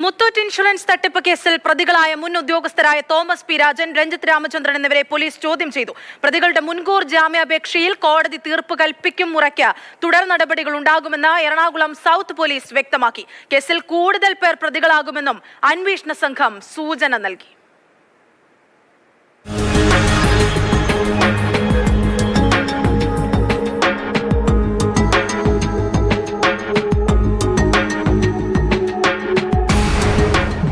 Muthoot insurance തട്ടിപ്പ് കേസിൽ പ്രതികളായ മുൻ ഉദ്യോഗസ്ഥരായ തോമസ് പി രാജൻ, രഞ്ജിത്ത് രാമചന്ദ്രൻ എന്നിവരെ പോലീസ് ചോദ്യം ചെയ്തു. പ്രതികളുടെ മുൻകൂർ ജാമ്യാപേക്ഷയിൽ കോടതി തീർപ്പ് കൽപ്പിക്കും മുറയ്ക്ക് തുടർ നടപടികൾ ഉണ്ടാകുമെന്ന് എറണാകുളം സൗത്ത് പോലീസ് വ്യക്തമാക്കി. കേസിൽ കൂടുതൽ പേർ പ്രതികളാകുമെന്നും അന്വേഷണ സംഘം സൂചന നൽകി.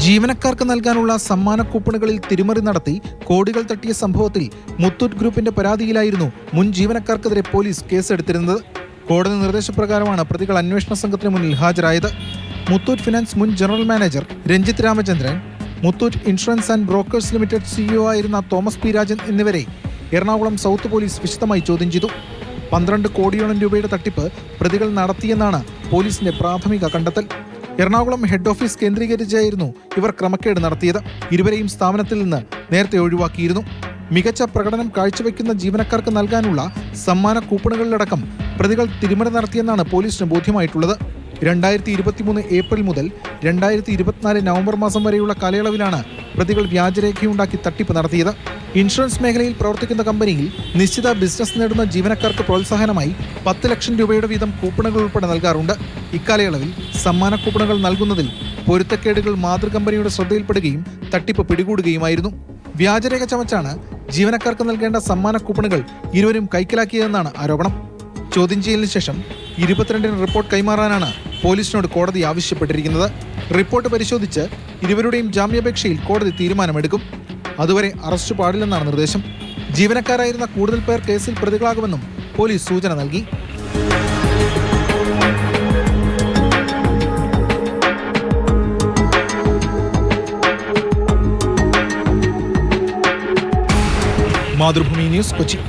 ജീവനക്കാർക്ക് നൽകാനുള്ള സമ്മാന കൂപ്പണുകളിൽ തിരിമറി നടത്തി കോടികൾ തട്ടിയ സംഭവത്തിൽ മുത്തൂറ്റ് ഗ്രൂപ്പിന്റെ പരാതിയിലായിരുന്നു മുൻ ജീവനക്കാർക്കെതിരെ പോലീസ് കേസെടുത്തിരുന്നത്. കോടതി നിർദ്ദേശപ്രകാരമാണ് പ്രതികൾ അന്വേഷണ സംഘത്തിന് മുന്നിൽ ഹാജരായത്. മുത്തൂറ്റ് ഫിനാൻസ് മുൻ general manager Ranjith Ramachandran, Muthoot insurance and brokers limited CEO ആയിരുന്ന തോമസ് പി രാജൻ എന്നിവരെ എറണാകുളം സൗത്ത് പോലീസ് വിശദമായി ചോദ്യം ചെയ്തു. 12 കോടിയോളം രൂപയുടെ തട്ടിപ്പ് പ്രതികൾ നടത്തിയെന്നാണ് പോലീസിന്റെ പ്രാഥമിക കണ്ടെത്തൽ. എറണാകുളം ഹെഡ് ഓഫീസ് കേന്ദ്രീകരിച്ചായിരുന്നു ഇവർ ക്രമക്കേട് നടത്തിയത്. ഇരുവരെയും സ്ഥാപനത്തിൽ നിന്ന് നേരത്തെ ഒഴിവാക്കിയിരുന്നു. മികച്ച പ്രകടനം കാഴ്ചവെക്കുന്ന ജീവനക്കാർക്ക് നൽകാനുള്ള സമ്മാന കൂപ്പണുകളിലടക്കം പ്രതികൾ തിരിമറി നടത്തിയെന്നാണ് പോലീസിന് ബോധ്യമായിട്ടുള്ളത്. 2023 ഏപ്രിൽ മുതൽ 2024 നവംബർ മാസം വരെയുള്ള കാലയളവിലാണ് പ്രതികൾ വ്യാജരേഖയുണ്ടാക്കി തട്ടിപ്പ് നടത്തിയത്. ഇൻഷുറൻസ് മേഖലയിൽ പ്രവർത്തിക്കുന്ന കമ്പനിയിൽ നിശ്ചിത ബിസിനസ് നേടുന്ന ജീവനക്കാർക്ക് പ്രോത്സാഹനമായി 10 ലക്ഷം രൂപയുടെ വീതം കൂപ്പണുകൾ ഉൾപ്പെടെ നൽകാറുണ്ട്. ഇക്കാലയളവിൽ സമ്മാന കൂപ്പണുകൾ നൽകുന്നതിൽ പൊരുത്തക്കേടുകൾ മാതൃകമ്പനിയുടെ ശ്രദ്ധയിൽപ്പെടുകയും തട്ടിപ്പ് പിടികൂടുകയുമായിരുന്നു. വ്യാജരേഖ ചമച്ചാണ് ജീവനക്കാർക്ക് നൽകേണ്ട സമ്മാന കൂപ്പണുകൾ ഇരുവരും കൈക്കലാക്കിയതെന്നാണ് ആരോപണം. ചോദ്യം ചെയ്യലിന് ശേഷം 22-ന് റിപ്പോർട്ട് കൈമാറാനാണ് പോലീസിനോട് കോടതി ആവശ്യപ്പെട്ടിരിക്കുന്നത്. റിപ്പോർട്ട് പരിശോധിച്ച് ഇരുവരുടെയും ജാമ്യാപേക്ഷയിൽ കോടതി തീരുമാനമെടുക്കും. അതുവരെ അറസ്റ്റ് പാടില്ലെന്നാണ് നിർദ്ദേശം. ജീവനക്കാരായിരുന്ന കൂടുതൽ പേർ കേസിൽ പ്രതികളാകുമെന്നും പോലീസ് സൂചന നൽകി. മാതൃഭൂമി ന്യൂസ്, കൊച്ചി.